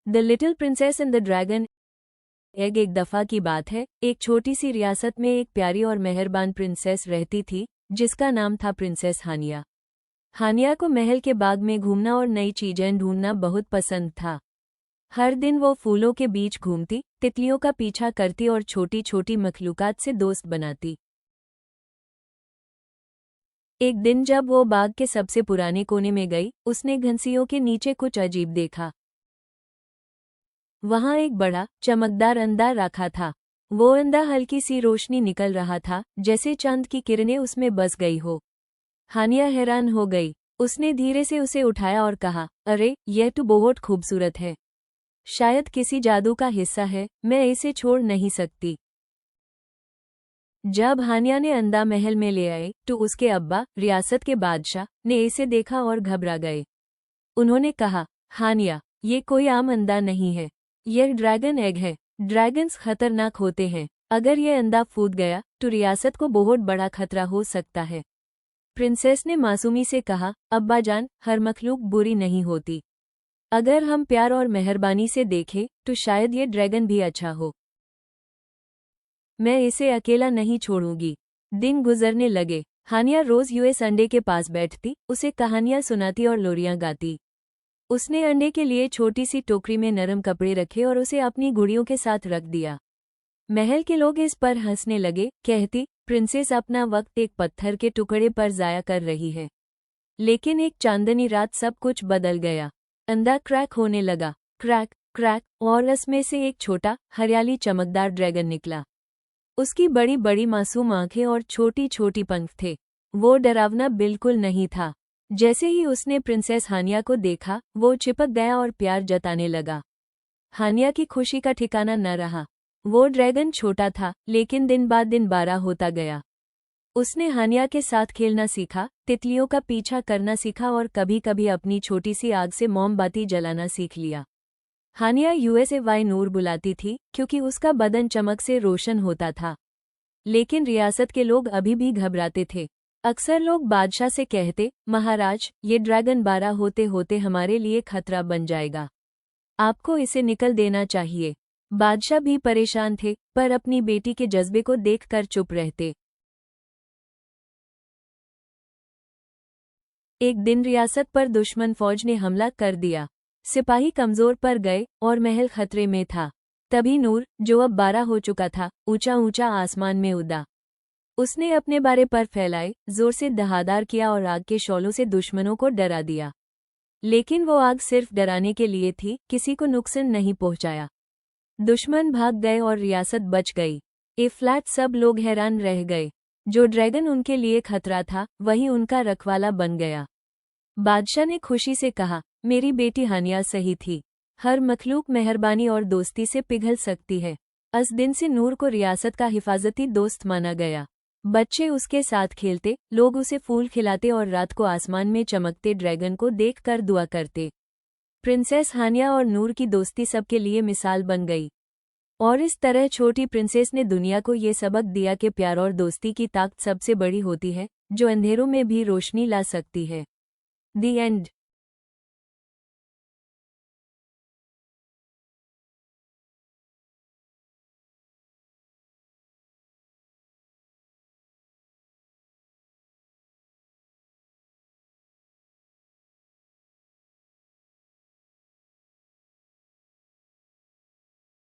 The little princess and the dragon egg. एक दफा की बात है, एक छोटी सी रियासत में एक प्यारी और मेहरबान प्रिंसेस रहती थी जिसका नाम था प्रिंसेस हानिया। हानिया को महल के बाग में घूमना और नई चीजें ढूंढना बहुत पसंद था। हर दिन वो फूलों के बीच घूमती, तितलियों का पीछा करती और छोटी छोटी मखलूकात से दोस्त बनाती। एक दिन जब वो बाग के सबसे पुराने कोने में गई, उसने घंसियों के नीचे कुछ अजीब देखा। वहां एक बड़ा चमकदार अंडा रखा था। वो अंडा हल्की सी रोशनी निकल रहा था, जैसे चांद की किरणें उसमें बस गई हो। हानिया हैरान हो गई। उसने धीरे से उसे उठाया और कहा, अरे, यह तो बहुत खूबसूरत है। शायद किसी जादू का हिस्सा है, मैं इसे छोड़ नहीं सकती। जब हानिया ने अंडा महल में ले आए तो उसके अब्बा, रियासत के बादशाह, ने इसे देखा और घबरा गए। उन्होंने कहा, हानिया, ये कोई आम अंडा नहीं है, यह ड्रैगन एग है। ड्रैगन्स खतरनाक होते हैं। अगर यह अंडा फूट गया तो रियासत को बहुत बड़ा खतरा हो सकता है। प्रिंसेस ने मासूमी से कहा, अब्बा जान, हर मखलूक बुरी नहीं होती। अगर हम प्यार और मेहरबानी से देखें तो शायद ये ड्रैगन भी अच्छा हो। मैं इसे अकेला नहीं छोड़ूंगी। दिन गुजरने लगे। हानिया रोज यूएस अंडे के पास बैठती, उसे कहानियां सुनाती और लोरियां गाती। उसने अंडे के लिए छोटी सी टोकरी में नरम कपड़े रखे और उसे अपनी गुड़ियों के साथ रख दिया। महल के लोग इस पर हंसने लगे, कहती, प्रिंसेस अपना वक्त एक पत्थर के टुकड़े पर जाया कर रही है। लेकिन एक चांदनी रात सब कुछ बदल गया। अंडा क्रैक होने लगा, क्रैक क्रैक, और उसमें से एक छोटा, हरियाली चमकदार ड्रैगन निकला। उसकी बड़ी बड़ी मासूम आंखें और छोटी छोटी पंख थे। वो डरावना बिल्कुल नहीं था। जैसे ही उसने प्रिंसेस हानिया को देखा, वो चिपक गया और प्यार जताने लगा। हानिया की खुशी का ठिकाना न रहा। वो ड्रैगन छोटा था, लेकिन दिन बाद दिन बड़ा होता गया। उसने हानिया के साथ खेलना सीखा, तितलियों का पीछा करना सीखा और कभी कभी अपनी छोटी सी आग से मोमबत्ती जलाना सीख लिया। हानिया यूएसए वाई नूर बुलाती थी, क्योंकि उसका बदन चमक से रोशन होता था। लेकिन रियासत के लोग अभी भी घबराते थे। अक्सर लोग बादशाह से कहते, महाराज, ये ड्रैगन बड़ा होते होते हमारे लिए खतरा बन जाएगा। आपको इसे निकल देना चाहिए। बादशाह भी परेशान थे, पर अपनी बेटी के जज्बे को देखकर चुप रहते। एक दिन रियासत पर दुश्मन फौज ने हमला कर दिया। सिपाही कमजोर पड़ गए और महल खतरे में था। तभी नूर, जो अब 12 हो चुका था, ऊंचा ऊंचा आसमान में उड़ा। उसने अपने बारे पर फैलाए, जोर से दहाड़दार किया और आग के शौलों से दुश्मनों को डरा दिया। लेकिन वो आग सिर्फ डराने के लिए थी, किसी को नुकसान नहीं पहुंचाया। दुश्मन भाग गए और रियासत बच गई। फ्लैट सब लोग हैरान रह गए। जो ड्रैगन उनके लिए खतरा था, वही उनका रखवाला बन गया। बादशाह ने खुशी से कहा, मेरी बेटी हानिया सही थी। हर मखलूक मेहरबानी और दोस्ती से पिघल सकती है। उस दिन से नूर को रियासत का हिफाजती दोस्त माना गया। बच्चे उसके साथ खेलते, लोग उसे फूल खिलाते और रात को आसमान में चमकते ड्रैगन को देखकर दुआ करते। प्रिंसेस हानिया और नूर की दोस्ती सबके लिए मिसाल बन गई। और इस तरह छोटी प्रिंसेस ने दुनिया को ये सबक दिया कि प्यार और दोस्ती की ताकत सबसे बड़ी होती है, जो अंधेरों में भी रोशनी ला सकती है। दी एंड।